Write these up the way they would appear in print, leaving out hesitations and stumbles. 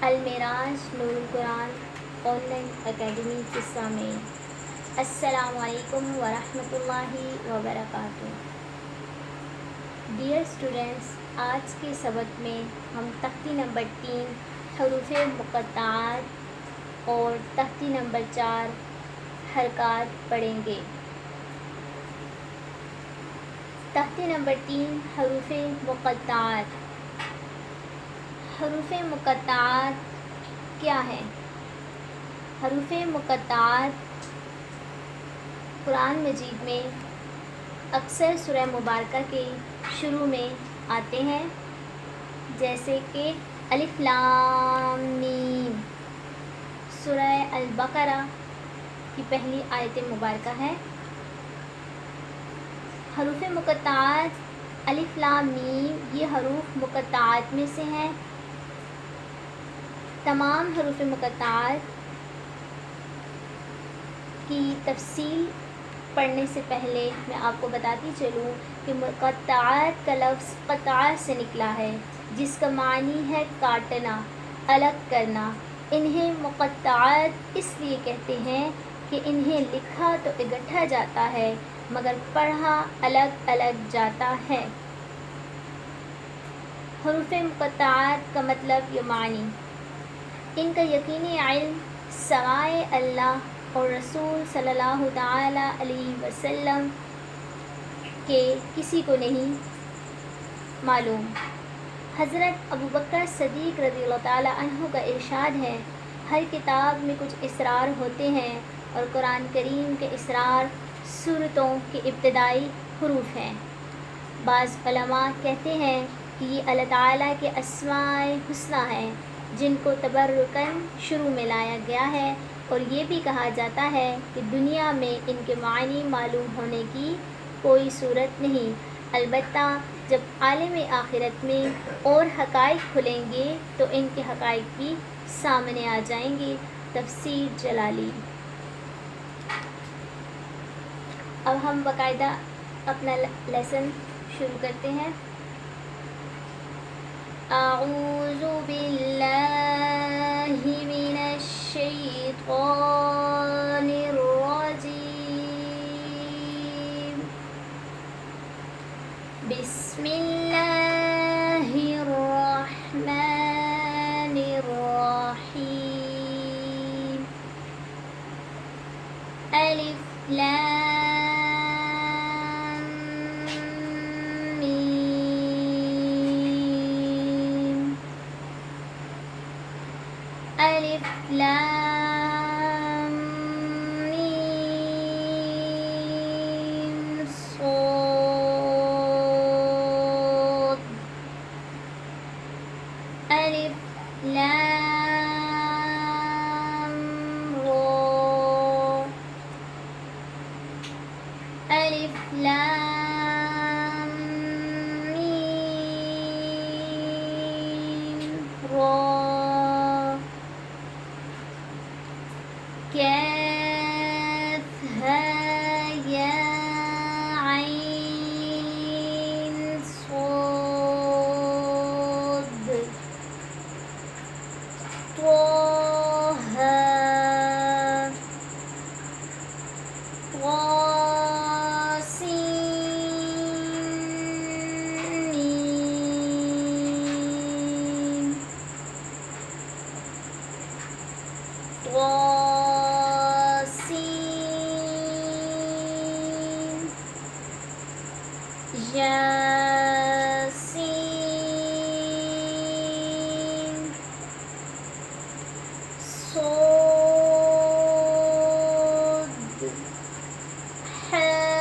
المعراج نور القرآن on line academy کے سامعین، السلام علیکم ورحمۃ اللہ وبرکاتہ۔ ڈیئر اسٹوڈینٹس، آج کے سبق میں ہم تختی نمبر 3 حروف مقطعات اور تختی نمبر 4 حرکات پڑھیں گے۔ تختی نمبر 3 حروف مقطعات۔ حروف مقطعات کیا ہیں؟ حروف مقطعات قرآن مجید میں اکثر سورہ مبارکہ کے شروع میں آتے ہیں، جیسے کہ الف لام میم سورہ البقرہ کی پہلی آیت مبارکہ ہے۔ حروف مقطعات الف لام میم یہ حروف مقطعات میں سے ہیں۔ تمام حروف مقطعات کی تفصیل پڑھنے سے پہلے میں آپ کو بتاتی چلوں کہ مقطعات کا لفظ قطع سے نکلا ہے، جس کا معنی ہے کاٹنا، الگ کرنا۔ انہیں مقطعات اس لیے کہتے ہیں کہ انہیں لکھا تو اکٹھا جاتا ہے مگر پڑھا الگ الگ جاتا ہے۔ حروف مقطعات کا مطلب یا معنی: ان کا یقینی علم سوائے اللہ اور رسول صلی اللہ تعالی علیہ وسلم کے کسی کو نہیں معلوم۔ حضرت ابوبکر صدیق رضی اللہ تعالی عنہ کا ارشاد ہے، ہر کتاب میں کچھ اسرار ہوتے ہیں اور قرآن کریم کے اسرار سورتوں کے ابتدائی حروف ہیں۔ بعض علماء کہتے ہیں کہ یہ اللہ تعالیٰ کے اسماء الحسنی ہیں، جن کو تبرکاً شروع میں لایا گیا ہے، اور یہ بھی کہا جاتا ہے کہ دنیا میں ان کے معنی معلوم ہونے کی کوئی صورت نہیں، البتہ جب عالم آخرت میں اور حقائق کھلیں گے تو ان کے حقائق بھی سامنے آ جائیں گے۔ تفسیر جلالی۔ اب ہم باقاعدہ اپنا لیسن شروع کرتے ہیں۔ اعوذ باللہ من الشیطان الرجیم، بسم اللہ الرحمن الرحیم، الف لام میم، الف لام میم صاد، الف لام را، الف لام میم را، کاف ها یا عین صاد، طه طاسين ميم، طاسين جاسين صاد حامیم،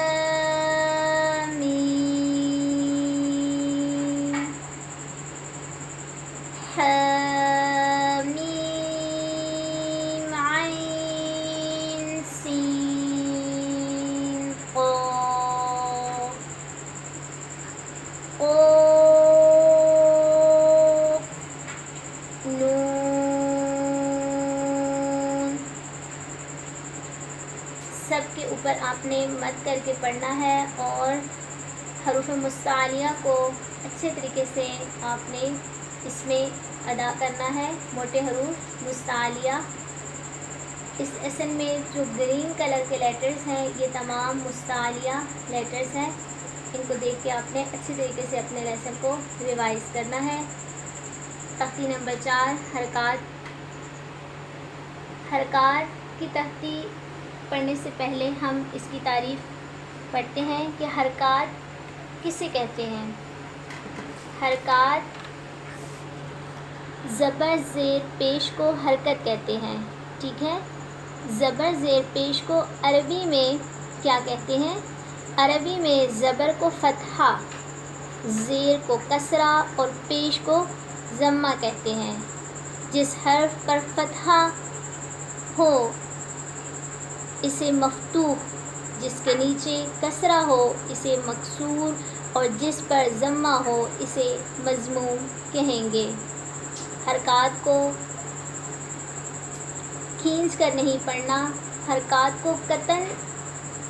حامیم عین سین قاف، قاف نون۔ سب کے اوپر آپ نے مد کر کے پڑھنا ہے اور حروف مستعلیہ کو اچھے طریقے سے آپ نے اس میں ادا کرنا ہے موٹے حروف مستعلیہ. اس ایسن میں جو گرین کلر کے لیٹرز ہیں یہ تمام مستعلیہ لیٹرز ہیں. ان کو دیکھ کے آپ نے اچھی طریقے سے اپنے لیسن کو ریوائز کرنا ہے. تختی نمبر 4 حرکات. حرکات کی تختی پڑھنے سے پہلے ہم اس کی تعریف پڑھتے ہیں کہ حرکات کسے کہتے ہیں. حرکات زبر زیر پیش کو حرکت کہتے ہیں. ٹھیک ہے. زبر زیر پیش کو عربی میں کیا کہتے ہیں؟ عربی میں زبر کو فتحہ، زیر کو کسرہ اور پیش کو ضمہ کہتے ہیں. جس حرف پر فتحہ ہو اسے مفتوح، جس کے نیچے کسرہ ہو اسے مکسور اور جس پر ضمہ ہو اسے مضموم کہیں گے. حرکات کو کھینچ کر نہیں پڑھنا. حرکات کو قطعاً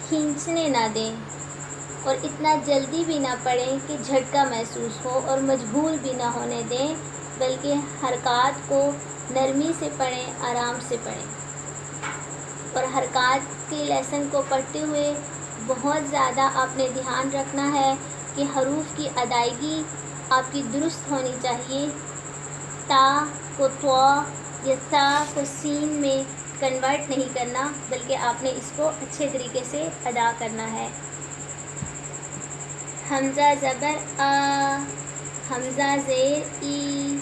کھینچنے نہ دیں اور اتنا جلدی بھی نہ پڑھیں کہ جھٹکا محسوس ہو اور مجبور بھی نہ ہونے دیں، بلکہ حرکات کو نرمی سے پڑھیں، آرام سے پڑھیں. اور حرکات کے لیسن کو پڑھتے ہوئے بہت زیادہ آپ نے دھیان رکھنا ہے کہ حروف کی ادائیگی آپ کی درست ہونی چاہیے. تا کو طا یا ثا کو سین میں کنورٹ نہیں کرنا، بلکہ آپ نے اس کو اچھے طریقے سے ادا کرنا ہے. حمزہ زبر آ، حمزہ زیر ای،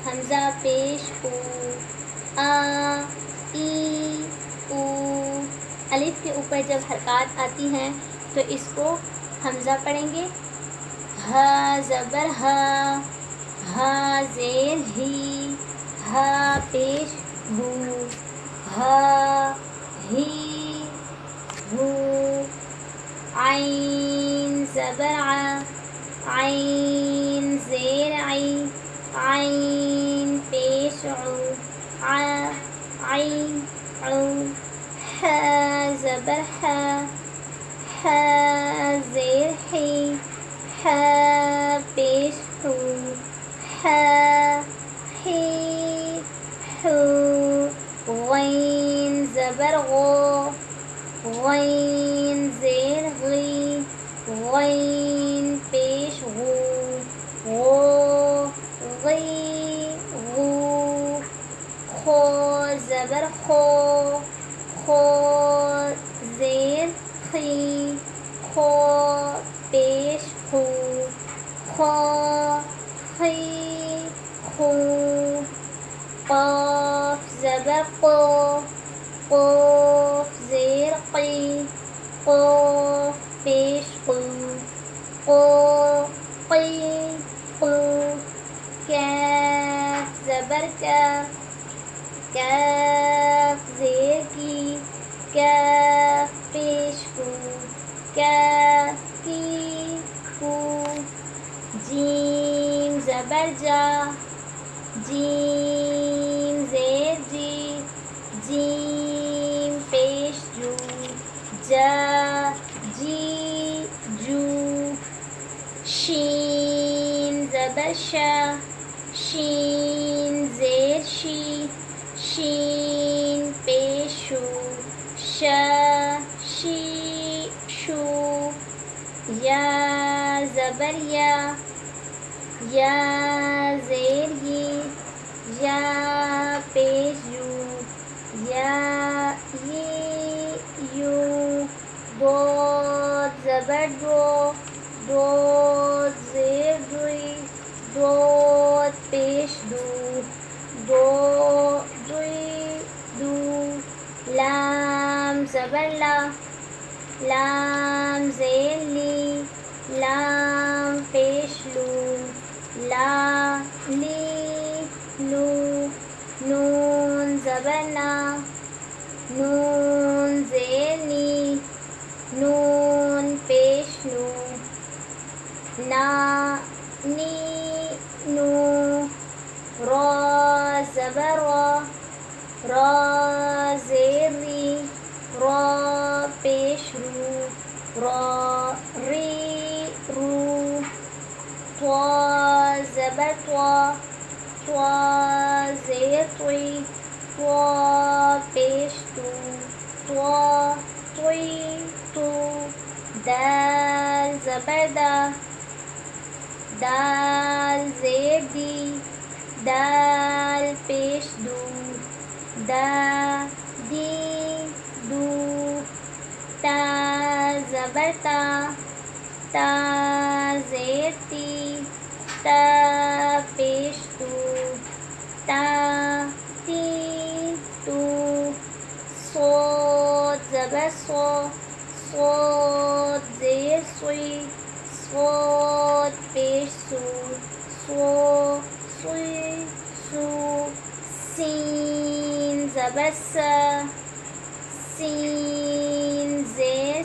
حمزہ پیش او، آ ای او. الف کے اوپر جب حرکات آتی ہیں تو اس کو حمزہ پڑھیں گے. ہا زبر ہا، ہا زیر ہی، ہا پیش ہو، ہا ہی ہو. عین زبر ع، عین زیر عی، عین پیش عو، ع عین عو. ح زبر ح، ح زیر حی، ح پیش حو، ح حی حو. غین زبر غو، غین زیر غی، غین پیش غو، غو غی غو. خو زبر خو، خو زیر خی، خو پیش خو، خو خی خو. قاف زبر قو، قوف زیر قی، قوف پیش قو، قو قی قو. کاف زبر کا، کاف زیر کی، کاف پیش کو، کاف کی کو. جیم زبر جا، جیم زیر جی، جیم پیش جو، جا جی جو. شین زبر شا، شین زیر شی، شین پیش شو، شا شی شو. یا زبر یا، یا زیر یی، یا پیش یو، یا یی یو. دود زبر دو، دود زیر دوی، دود پیش دو، دو دوی دو. لام زبر لا، لام زیر لی، لام پیش لو، لا لی لو. نون زبر نا، نون زیر نی، نون پیش نو، نا نی نو. را زبر را، را زیر ری، را پیش رو، را ری رو. طا زبر طا، صا زیر طوی طوا پیش تو طوا طوی تو دال زبر دا دال زیر دی دال پیش دو دا دی دو تا زبر تا زیر تی تا پیش تو تا تی تو صاد زبر صاد زیر سوی صاد پیش سو سوی سو سین زبر سین زیر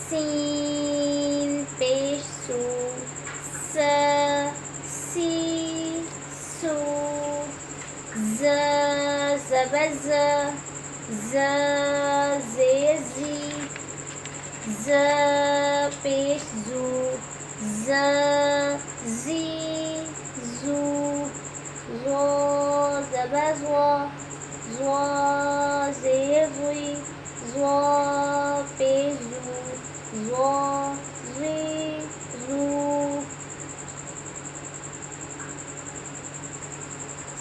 سین پیش سی سو زبر زیر ز پیش زی زو زبر زیر زوی پیش زی زو.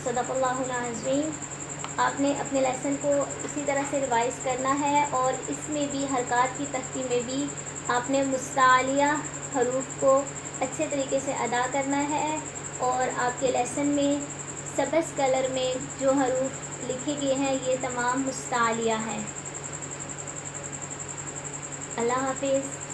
صدق اللہ العظیم. آپ نے اپنے لیسن کو اسی طرح سے ریوائز کرنا ہے اور اس میں بھی حرکات کی تختی میں بھی آپ نے مستعلیہ حروف کو اچھے طریقے سے ادا کرنا ہے اور آپ کے لیسن میں سبز کلر میں جو حروف لکھے گئے ہیں یہ تمام مستعلیہ ہیں. اللہ حافظ.